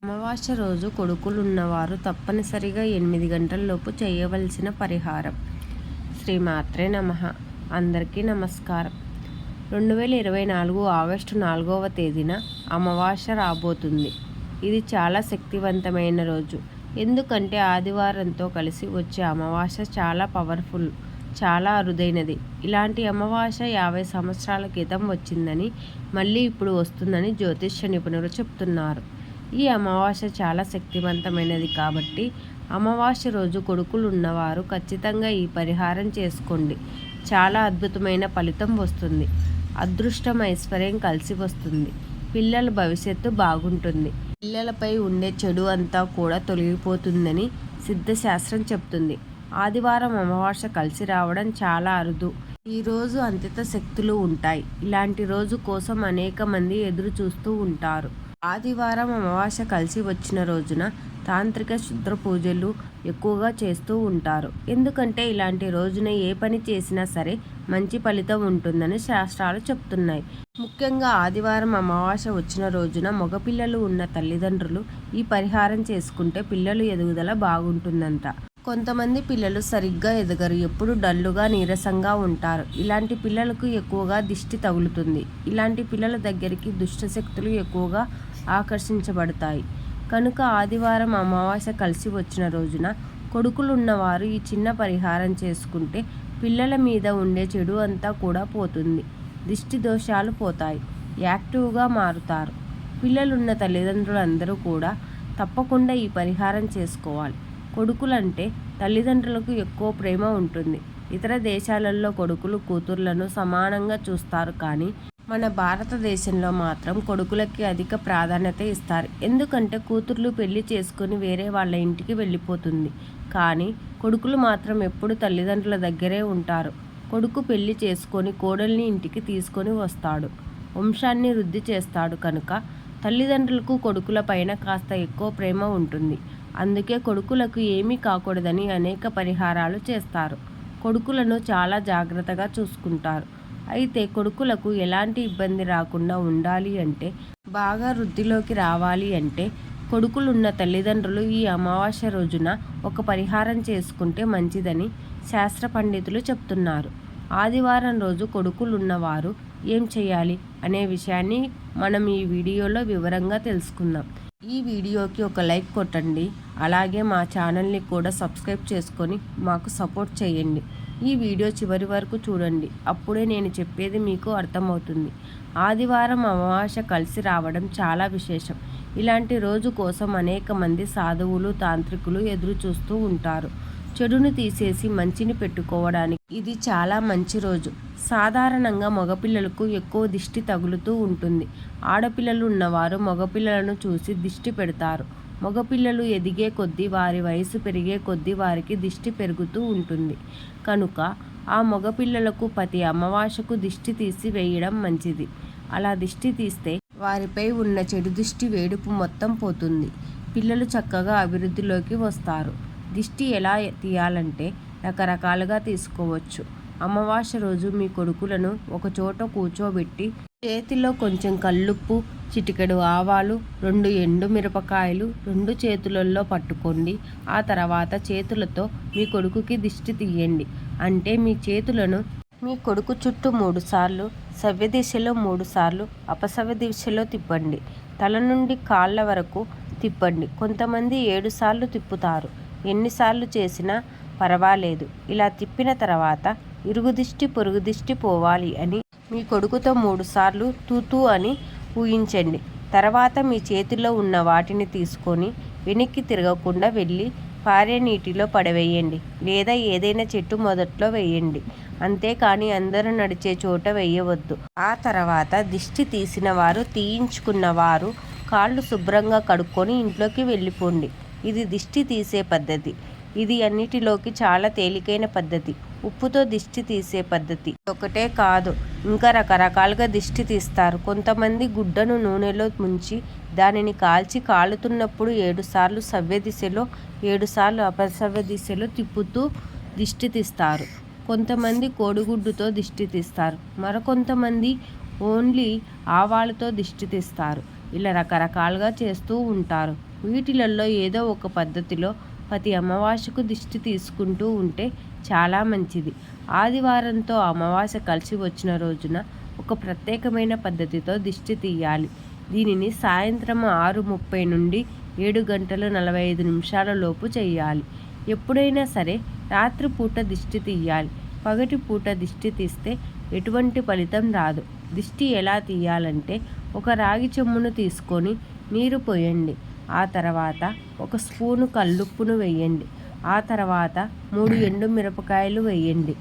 అమావాస్య రోజు కొడుకులున్నవారు తప్పనిసరిగా 8 గంటల్లోపు చేయవలసిన పరిహారం. శ్రీమాత్రే నమః. అందరికీ నమస్కారం. 2024 ఆగస్టు 4వ తేదీన అమావాస్య రాబోతుంది. ఇది చాలా శక్తివంతమైన రోజు. ఎందుకంటే ఆదివారంతో కలిసి వచ్చే అమావాస్య చాలా పవర్ఫుల్, చాలా అరుదైనది. ఇలాంటి అమావాస్య 50 సంవత్సరాల క్రితం వచ్చిందని, మళ్ళీ ఇప్పుడు వస్తుందని జ్యోతిష్య నిపుణులు చెప్తున్నారు. ఈ అమావాస్య చాలా శక్తివంతమైనది కాబట్టి అమావాస్య రోజు కొడుకులు ఉన్నవారు ఖచ్చితంగా ఈ పరిహారం చేసుకోండి. చాలా అద్భుతమైన ఫలితం వస్తుంది. అదృష్టం, ఐశ్వర్యం కలిసి వస్తుంది. పిల్లల భవిష్యత్తు బాగుంటుంది. పిల్లలపై ఉండే చెడు అంతా కూడా తొలగిపోతుందని సిద్ధశాస్త్రం చెప్తుంది. ఆదివారం అమావాస్య కలిసి రావడం చాలా అరుదు. ఈ రోజు అంతిత శక్తులు ఉంటాయి. ఇలాంటి రోజు కోసం అనేక మంది ఎదురు చూస్తూ ఉంటారు. ఆదివారం అమావాస్య కలిసి వచ్చిన రోజున తాంత్రిక శుద్ర పూజలు ఎక్కువగా చేస్తూ ఉంటారు. ఎందుకంటే ఇలాంటి రోజున ఏ పని చేసినా సరే మంచి ఫలితం ఉంటుందని శాస్త్రాలు చెప్తున్నాయి. ముఖ్యంగా ఆదివారం అమావాస్య వచ్చిన రోజున మగపిల్లలు ఉన్న తల్లిదండ్రులు ఈ పరిహారం చేసుకుంటే పిల్లలు ఎదుగుదల బాగుంటుందంట. కొంతమంది పిల్లలు సరిగ్గా ఎదగరు, ఎప్పుడు డల్లుగా నీరసంగా ఉంటారు. ఇలాంటి పిల్లలకు ఎక్కువగా దిష్టి తగులుతుంది. ఇలాంటి పిల్లల దగ్గరికి దుష్టశక్తులు ఎక్కువగా ఆకర్షించబడతాయి. కనుక ఆదివారం అమావాస్య కలిసి వచ్చిన రోజున కొడుకులున్నవారు ఈ చిన్న పరిహారం చేసుకుంటే పిల్లల మీద ఉండే చెడు అంతా కూడా పోతుంది. దిష్టి దోషాలు పోతాయి. యాక్టివ్గా మారుతారు. పిల్లలున్న తల్లిదండ్రులందరూ కూడా తప్పకుండా ఈ పరిహారం చేసుకోవాలి. కొడుకులంటే తల్లిదండ్రులకు ఎక్కువ ప్రేమ ఉంటుంది. ఇతర దేశాలలో కొడుకులు కూతుర్లను సమానంగా చూస్తారు. కానీ మన భారతదేశంలో మాత్రం కొడుకులకి అధిక ప్రాధాన్యత ఇస్తారు. ఎందుకంటే కూతుర్లు పెళ్లి చేసుకొని వేరే వాళ్ళ ఇంటికి వెళ్ళిపోతుంది. కానీ కొడుకులు మాత్రం ఎప్పుడు తల్లిదండ్రుల దగ్గరే ఉంటారు. కొడుకు పెళ్లి చేసుకొని కోడల్ని ఇంటికి తీసుకొని వస్తాడు. వంశాన్ని వృద్ధి చేస్తాడు. కనుక తల్లిదండ్రులకు కొడుకుల పైన కాస్త ఎక్కువ ప్రేమ ఉంటుంది. అందుకే కొడుకులకు ఏమీ కాకూడదని అనేక పరిహారాలు చేస్తారు. కొడుకులను చాలా జాగ్రత్తగా చూసుకుంటారు. అయితే కొడుకులకు ఎలాంటి ఇబ్బంది రాకుండా ఉండాలి అంటే, బాగా వృద్ధిలోకి రావాలి అంటే కొడుకులున్న తల్లిదండ్రులు ఈ అమావాస్య రోజున ఒక పరిహారం చేసుకుంటే మంచిదని శాస్త్ర పండితులు చెప్తున్నారు. ఆదివారం రోజు కొడుకులున్నవారు ఏం చేయాలి అనే విషయాన్ని మనం ఈ వీడియోలో వివరంగా తెలుసుకుందాం. ఈ వీడియోకి ఒక లైక్ కొట్టండి. అలాగే మా ఛానల్ని కూడా సబ్స్క్రైబ్ చేసుకొని మాకు సపోర్ట్ చేయండి. ఈ వీడియో చివరి వరకు చూడండి. అప్పుడే నేను చెప్పేది మీకు అర్థమవుతుంది. ఆదివారం అమావాస్య కలిసి రావడం చాలా విశేషం. ఇలాంటి రోజు కోసం అనేక మంది సాధువులు, తాంత్రికులు ఎదురు చూస్తూ ఉంటారు. చెడును తీసేసి మంచిని పెట్టుకోవడానికి ఇది చాలా మంచి రోజు. సాధారణంగా మగపిల్లలకు ఎక్కువ దిష్టి తగులుతూ ఉంటుంది. ఆడపిల్లలు ఉన్నవారు మగపిల్లలను చూసి దిష్టి పెడతారు. మగపిల్లలు ఎదిగే కొద్దీ, వారి వయసు పెరిగే కొద్దీ వారికి దిష్టి పెరుగుతూ ఉంటుంది. కనుక ఆ మగపిల్లలకు ప్రతి అమావాస్యకు దిష్టి తీసి వేయడం మంచిది. అలా దిష్టి తీస్తే వారిపై ఉన్న చెడు దిష్టి వేడుపు మొత్తం పోతుంది. పిల్లలు చక్కగా అభివృద్ధిలోకి వస్తారు. దిష్టి ఎలా తీయాలంటే రకరకాలుగా తీసుకోవచ్చు. అమావాస్య రోజు మీ కొడుకులను ఒక చోట కూర్చోబెట్టి చేతిలో కొంచెం కల్లుప్పు, చిటికెడు ఆవాలు, 2 ఎండు మిరపకాయలు 2 చేతులలో పట్టుకోండి. ఆ తర్వాత చేతులతో మీ కొడుకుకి దిష్టి తీయండి. అంటే మీ చేతులను మీ కొడుకు చుట్టూ 3 సార్లు, సవ్య దిశలో 3 సార్లు, అపసవ్య దిశలో తిప్పండి. తల నుండి కాళ్ళ వరకు తిప్పండి. కొంతమంది 7 సార్లు తిప్పుతారు. ఎన్నిసార్లు చేసినా పర్వాలేదు. ఇలా తిప్పిన తర్వాత ఇరుగు దిష్టి, పొరుగు దిష్టి పోవాలి అని మీ కొడుకుతో 3 సార్లు తూతూ అని ఊహించండి. తర్వాత మీ చేతిలో ఉన్న వాటిని తీసుకొని వెనక్కి తిరగకుండా వెళ్ళి పారే నీటిలో పడవేయండి. లేదా ఏదైనా చెట్టు మొదట్లో వేయండి. అంతేకాని అందరూ నడిచే చోట వేయవద్దు. ఆ తర్వాత దిష్టి తీసిన వారు, తీయించుకున్న వారు కాళ్ళు శుభ్రంగా కడుక్కొని ఇంట్లోకి వెళ్ళిపోండి. ఇది దిష్టి తీసే పద్ధతి. ఇది అన్నిటిలోకి చాలా తేలికైన పద్ధతి. ఉప్పుతో దిష్టి తీసే పద్ధతి ఒకటే కాదు, ఇంకా రకరకాలుగా దిష్టి తీస్తారు. కొంతమంది గుడ్డను నూనెలో ముంచి దానిని కాల్చి కాలుతున్నప్పుడు 7 సార్లు సవ్య దిశలో, 7 సార్లు అపసవ్య దిశలో తిప్పుతూ దిష్టి తీస్తారు. కొంతమంది కోడిగుడ్డుతో దిష్టి తీస్తారు. మరికొంతమంది ఓన్లీ ఆవాలతో దిష్టి తీస్తారు. ఇలా రకరకాలుగా చేస్తూ ఉంటారు. వీటిలలో ఏదో ఒక పద్ధతిలో ప్రతి అమావాస్యకు దిష్టి తీసుకుంటూ ఉంటే చాలా మంచిది. ఆదివారంతో అమావాస్య కలిసి వచ్చిన రోజున ఒక ప్రత్యేకమైన పద్ధతితో దిష్టి తీయాలి. దీనిని సాయంత్రం 6:30 నుండి 7:45 లోపు చేయాలి. ఎప్పుడైనా సరే రాత్రిపూట దిష్టి తీయాలి. పగటిపూట దిష్టి తీస్తే ఎటువంటి ఫలితం రాదు. దిష్టి ఎలా తీయాలంటే, ఒక రాగి చెంబును తీసుకొని నీరు పోయండి. ఆ తర్వాత 1 స్పూను కల్లుప్పును వేయండి. ఆ తర్వాత 3 ఎండు మిరపకాయలు వేయండి.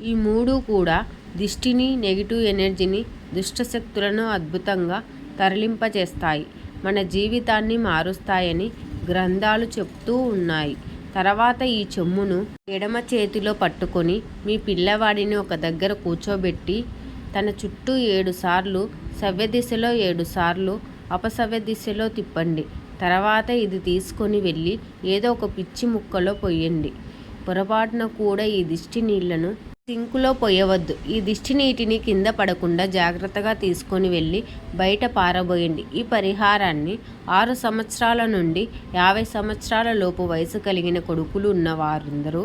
ఈ 3 కూడా దిష్టిని, నెగిటివ్ ఎనర్జీని, దుష్టశక్తులను అద్భుతంగా తరలింపజేస్తాయి. మన జీవితాన్ని మారుస్తాయని గ్రంథాలు చెప్తూ ఉన్నాయి. తర్వాత ఈ చెమ్మును ఎడమ చేతిలో పట్టుకొని మీ పిల్లవాడిని ఒక దగ్గర కూర్చోబెట్టి తన చుట్టూ 7 సార్లు సవ్య దిశలో 7 సార్లు అపసవ్య దిశలో తిప్పండి. తర్వాత ఇది తీసుకొని వెళ్ళి ఏదో ఒక పిచ్చి ముక్కలో పొయ్యండి. పొరపాటున కూడా ఈ దిష్టి నీళ్లను సింకులో పొయ్యవద్దు. ఈ దిష్టి నీటిని కింద పడకుండా జాగ్రత్తగా తీసుకొని వెళ్ళి బయట పారబోయండి. ఈ పరిహారాన్ని 6 సంవత్సరాల నుండి 50 సంవత్సరాల లోపు వయసు కలిగిన కొడుకులు ఉన్న వారందరూ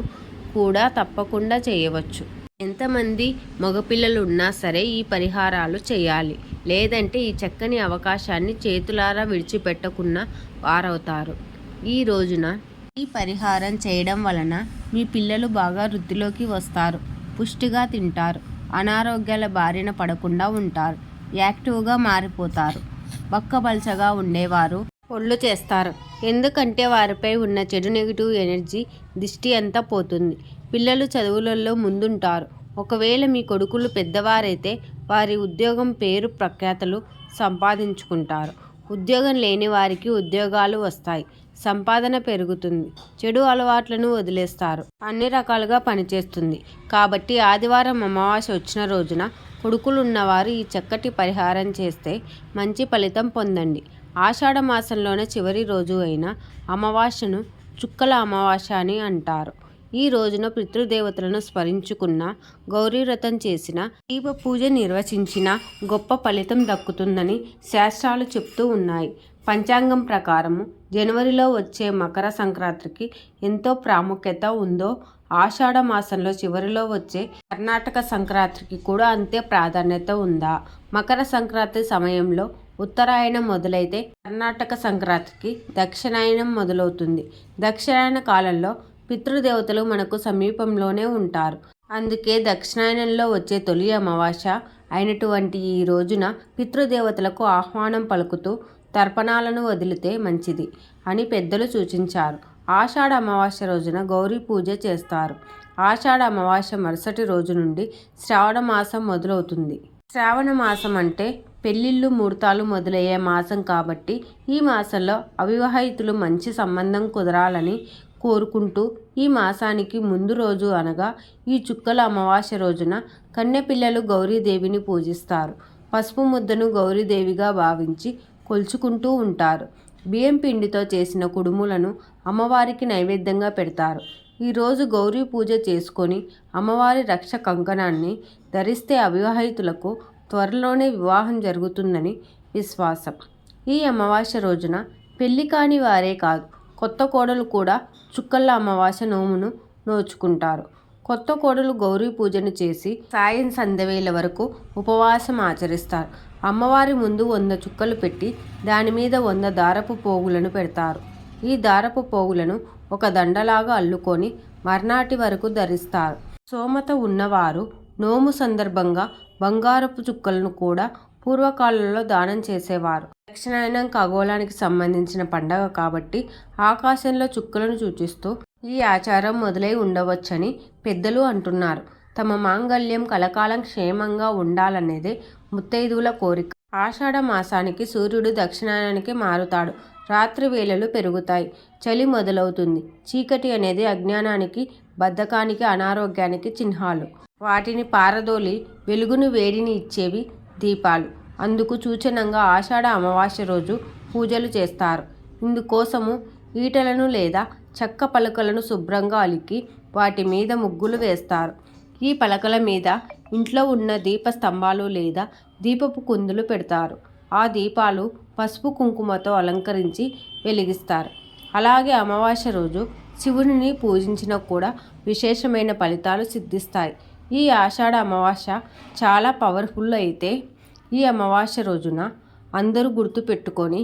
కూడా తప్పకుండా చేయవచ్చు. ఎంతమంది మగపిల్లలు ఉన్నా సరే ఈ పరిహారాలు చేయాలి. లేదంటే ఈ చక్కని అవకాశాన్ని చేతులారా విడిచిపెట్టకున్న వారవుతారు. ఈ రోజున ఈ పరిహారం చేయడం వలన మీ పిల్లలు బాగా వృద్ధిలోకి వస్తారు, పుష్టిగా తింటారు, అనారోగ్యాల బారిన పడకుండా ఉంటారు, యాక్టివ్గా మారిపోతారు. బక్కబల్చగా ఉండేవారు ఒళ్ళు చేస్తారు. ఎందుకంటే వారిపై ఉన్న చెడు నెగిటివ్ ఎనర్జీ దిష్టి అంతా పోతుంది. పిల్లలు చదువులలో ముందుంటారు. ఒకవేళ మీ కొడుకులు పెద్దవారైతే వారి ఉద్యోగం, పేరు, ప్రఖ్యాతలు సంపాదించుకుంటారు. ఉద్యోగం లేని వారికి ఉద్యోగాలు వస్తాయి, సంపాదన పెరుగుతుంది, చెడు అలవాట్లను వదిలేస్తారు, అన్ని రకాలుగా పనిచేస్తుంది. కాబట్టి ఆదివారం అమావాస్య వచ్చిన రోజున కొడుకులు ఉన్నవారు ఈ చక్కటి పరిహారం చేస్తే మంచి ఫలితం పొందండి. ఆషాఢ మాసంలోనే చివరి రోజు అయిన అమావాస్యను చుక్కల అమావాస్య అని అంటారు. ఈ రోజున పితృదేవతలను స్మరించుకున్న, గౌరీ వ్రతం చేసిన, దీప పూజ నిర్వచించిన గొప్ప ఫలితం దక్కుతుందని శాస్త్రాలు చెప్తూ ఉన్నాయి. పంచాంగం ప్రకారము జనవరిలో వచ్చే మకర సంక్రాంతికి ఎంతో ప్రాముఖ్యత ఉందో, ఆషాఢ మాసంలో చివరిలో వచ్చే కర్ణాటక సంక్రాంతికి కూడా అంతే ప్రాధాన్యత ఉందా? మకర సంక్రాంతి సమయంలో ఉత్తరాయణం మొదలైతే కర్ణాటక సంక్రాంతికి దక్షిణాయనం మొదలవుతుంది. దక్షిణాయన కాలంలో పితృదేవతలు మనకు సమీపంలోనే ఉంటారు. అందుకే దక్షిణాయనంలో వచ్చే తొలి అమావాస్య అయినటువంటి ఈ రోజున పితృదేవతలకు ఆహ్వానం పలుకుతూ తర్పణాలను వదిలితే మంచిది అని పెద్దలు సూచించారు. ఆషాఢ అమావాస్య రోజున గౌరీ పూజ చేస్తారు. ఆషాఢ అమావాస్య మరుసటి రోజు నుండి శ్రావణ మాసం మొదలవుతుంది. శ్రావణ మాసం అంటే పెళ్ళిళ్ళు, ముహూర్తాలు మొదలయ్యే మాసం కాబట్టి ఈ మాసంలో అవివాహితులు మంచి సంబంధం కుదరాలని కోరుకుంటూ ఈ మాసానికి ముందు రోజు అనగా ఈ చుక్కల అమావాస్య రోజున కన్నెపిల్లలు గౌరీదేవిని పూజిస్తారు. పసుపు ముద్దను గౌరీదేవిగా భావించి కొలుచుకుంటూ ఉంటారు. బియ్యం పిండితో చేసిన కుడుములను అమ్మవారికి నైవేద్యంగా పెడతారు. ఈరోజు గౌరీ పూజ చేసుకొని అమ్మవారి రక్ష కంకణాన్ని ధరిస్తే అవివాహితులకు త్వరలోనే వివాహం జరుగుతుందని విశ్వాసం. ఈ అమావాస్య రోజున పెళ్లి కాని వారే కాదు, కొత్త కోడలు కూడా చుక్కల అమావాస్య నోమును నోచుకుంటారు. కొత్త కోడలు గౌరీ పూజను చేసి సాయం సంధ్యవేళ వరకు ఉపవాసం ఆచరిస్తారు. అమ్మవారి ముందు 100 చుక్కలు పెట్టి దాని మీద 100 దారపు పోగులను పెడతారు. ఈ దారపు పోగులను ఒక దండలాగా అల్లుకొని మర్నాటి వరకు ధరిస్తారు. స్తోమత ఉన్నవారు నోము సందర్భంగా బంగారపు చుక్కలను కూడా పూర్వకాలంలో దానం చేసేవారు. దక్షిణాయనం ఖగోళానికి సంబంధించిన పండగ కాబట్టి ఆకాశంలో చుక్కలను సూచిస్తూ ఈ ఆచారం మొదలై ఉండవచ్చని పెద్దలు అంటున్నారు. తమ మాంగళ్యం కలకాలం క్షేమంగా ఉండాలనేదే ముత్తైదువుల కోరిక. ఆషాఢ మాసానికి సూర్యుడు దక్షిణాయనానికి మారుతాడు. రాత్రి వేళలు పెరుగుతాయి, చలి మొదలవుతుంది. చీకటి అనేది అజ్ఞానానికి, బద్ధకానికి, అనారోగ్యానికి చిహ్నాలు. వాటిని పారదోలి వెలుగును, వేడిని ఇచ్చేవి దీపాలు. అందుకు సూచనంగా ఆషాఢ అమావాస్య రోజు పూజలు చేస్తారు. ఇందుకోసము ఈటలను లేదా చెక్క పలకలను శుభ్రంగా అలికి వాటి మీద ముగ్గులు వేస్తారు. ఈ పలకల మీద ఇంట్లో ఉన్న దీప స్తంభాలు లేదా దీపపు కుందులు పెడతారు. ఆ దీపాలు పసుపు కుంకుమతో అలంకరించి వెలిగిస్తారు. అలాగే అమావాస్య రోజు శివుని పూజించినా కూడా విశేషమైన ఫలితాలు సిద్ధిస్తాయి. ఈ ఆషాఢ అమావాస్య చాలా పవర్ఫుల్ అయితే ఈ అమావాస్య రోజున అందరూ గుర్తుపెట్టుకొని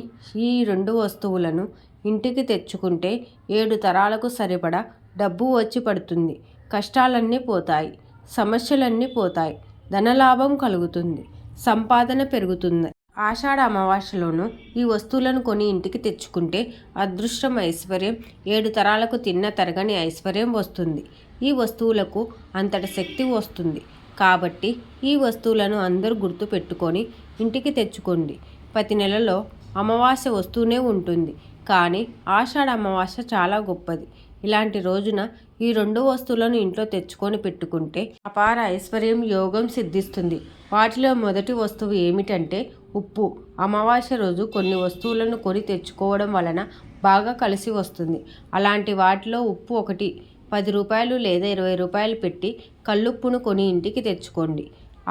ఈ 2 వస్తువులను ఇంటికి తెచ్చుకుంటే 7 తరాలకు సరిపడా డబ్బు వచ్చి పడుతుంది. కష్టాలన్నీ పోతాయి, సమస్యలన్నీ పోతాయి, ధనలాభం కలుగుతుంది, సంపాదన పెరుగుతుంది. ఆషాఢ అమావాస్యలోనూ ఈ వస్తువులను కొని ఇంటికి తెచ్చుకుంటే అదృష్టం, ఐశ్వర్యం, 7 తరాలకు తిన్న తరగని ఐశ్వర్యం వస్తుంది. ఈ వస్తువులకు అంతటి శక్తి వస్తుంది. కాబట్టి ఈ వస్తువులను అందరూ గుర్తు పెట్టుకొని ఇంటికి తెచ్చుకోండి. ప్రతి నెలలో అమావాస్య వస్తూనే ఉంటుంది, కానీ ఆషాఢ అమావాస్య చాలా గొప్పది. ఇలాంటి రోజున ఈ 2 వస్తువులను ఇంట్లో తెచ్చుకొని పెట్టుకుంటే అపార ఐశ్వర్యం, యోగం సిద్ధిస్తుంది. వాటిలో మొదటి వస్తువు ఏమిటంటే ఉప్పు. అమావాస్య రోజు కొన్ని వస్తువులను కొని తెచ్చుకోవడం వలన బాగా కలిసి వస్తుంది. అలాంటి వాటిలో ఉప్పు ఒకటి. 10 రూపాయలు లేదా 20 రూపాయలు పెట్టి కల్లుప్పును కొని ఇంటికి తెచ్చుకోండి.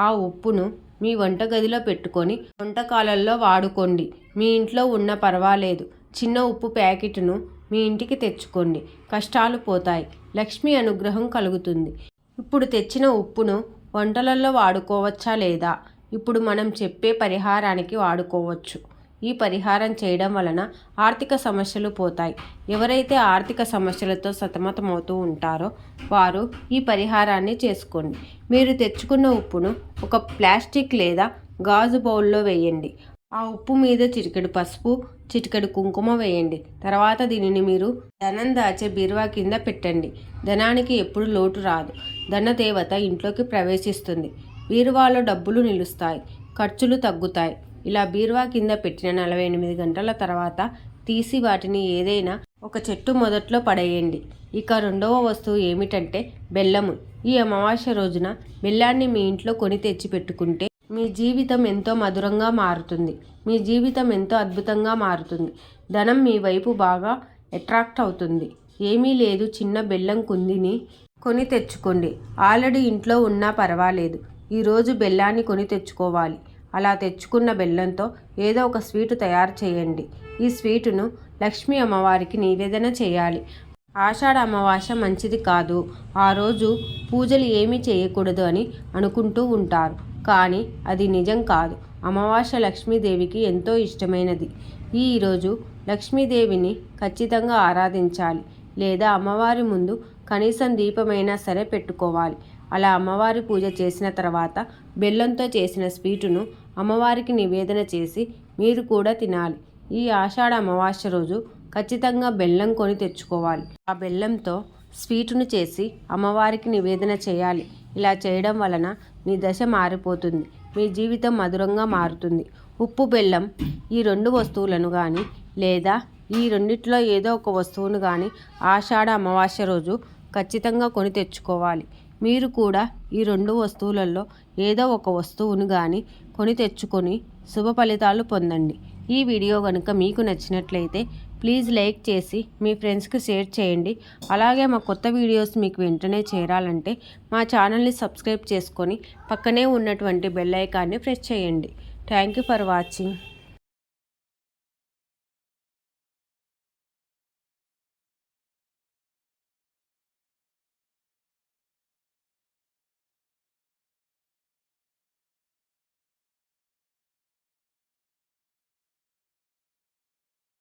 ఆ ఉప్పును మీ వంటగదిలో పెట్టుకొని వంటకాలలో వాడుకోండి. మీ ఇంట్లో ఉన్న పర్వాలేదు, చిన్న ఉప్పు ప్యాకెట్ను మీ ఇంటికి తెచ్చుకోండి. కష్టాలు పోతాయి, లక్ష్మీ అనుగ్రహం కలుగుతుంది. ఇప్పుడు తెచ్చిన ఉప్పును వంటలలో వాడుకోవచ్చా లేదా? ఇప్పుడు మనం చెప్పే పరిహారానికి వాడుకోవచ్చు. ఈ పరిహారం చేయడం వలన ఆర్థిక సమస్యలు పోతాయి. ఎవరైతే ఆర్థిక సమస్యలతో సతమతమవుతూ ఉంటారో వారు ఈ పరిహారాన్ని చేసుకోండి. మీరు తెచ్చుకున్న ఉప్పును ఒక ప్లాస్టిక్ లేదా గాజు బౌల్లో వేయండి. ఆ ఉప్పు మీద చిటికెడు పసుపు, చిటికెడు కుంకుమ వేయండి. తర్వాత దీనిని మీరు ధనం దాచే బీరువా కింద పెట్టండి. ధనానికి ఎప్పుడు లోటు రాదు. ధనదేవత ఇంట్లోకి ప్రవేశిస్తుంది. బీరువాలో డబ్బులు నిలుస్తాయి, ఖర్చులు తగ్గుతాయి. ఇలా బీరువా కింద పెట్టిన 48 గంటల తర్వాత తీసి వాటిని ఏదైనా ఒక చెట్టు మొదట్లో పడేయండి. ఇక 2వ వస్తువు ఏమిటంటే బెల్లము. ఈ అమావాస్య రోజున బెల్లాన్ని మీ ఇంట్లో కొని తెచ్చి పెట్టుకుంటే మీ జీవితం ఎంతో మధురంగా మారుతుంది. మీ జీవితం ఎంతో అద్భుతంగా మారుతుంది. ధనం మీ వైపు బాగా అట్రాక్ట్ అవుతుంది. ఏమీ లేదు, చిన్న బెల్లం కుందిని కొని తెచ్చుకోండి. ఆల్రెడీ ఇంట్లో ఉన్నా పర్వాలేదు. ఈరోజు బెల్లాన్ని కొని తెచ్చుకోవాలి. అలా తెచ్చుకున్న బెల్లంతో ఏదో ఒక స్వీటు తయారు చేయండి. ఈ స్వీటును లక్ష్మీ అమ్మవారికి నివేదన చేయాలి. ఆషాఢ అమావాస్య మంచిది కాదు, ఆ రోజు పూజలు ఏమీ చేయకూడదు అని అనుకుంటూ ఉంటారు. కానీ అది నిజం కాదు. అమావాస్య లక్ష్మీదేవికి ఎంతో ఇష్టమైనది. ఈరోజు లక్ష్మీదేవిని ఖచ్చితంగా ఆరాధించాలి. లేదా అమ్మవారి ముందు కనీసం దీపమైనా సరే పెట్టుకోవాలి. అలా అమ్మవారి పూజ చేసిన తర్వాత బెల్లంతో చేసిన స్వీటును అమ్మవారికి నివేదన చేసి మీరు కూడా తినాలి. ఈ ఆషాఢ అమావాస్య రోజు ఖచ్చితంగా బెల్లం కొని తెచ్చుకోవాలి. ఆ బెల్లంతో స్వీటును చేసి అమ్మవారికి నివేదన చేయాలి. ఇలా చేయడం వలన మీ దశ మారిపోతుంది, మీ జీవితం మధురంగా మారుతుంది. ఉప్పు, బెల్లం ఈ 2 వస్తువులను కానీ లేదా ఈ రెండిట్లో ఏదో ఒక వస్తువును కానీ ఆషాఢ అమావాస్య రోజు ఖచ్చితంగా కొని తెచ్చుకోవాలి. మీరు కూడా ఈ 2 వస్తువులలో ఏదో ఒక వస్తువును కానీ కొని తెచ్చుకొని శుభ ఫలితాలు పొందండి. ఈ వీడియో కనుక మీకు నచ్చినట్లయితే ప్లీజ్ లైక్ చేసి మీ ఫ్రెండ్స్కి షేర్ చేయండి. అలాగే మా కొత్త వీడియోస్ మీకు వెంటనే చేరాలంటే మా ఛానల్ని సబ్స్క్రైబ్ చేసుకొని పక్కనే ఉన్నటువంటి బెల్ ఐకాన్ని ప్రెస్ చేయండి. Thank you for watching.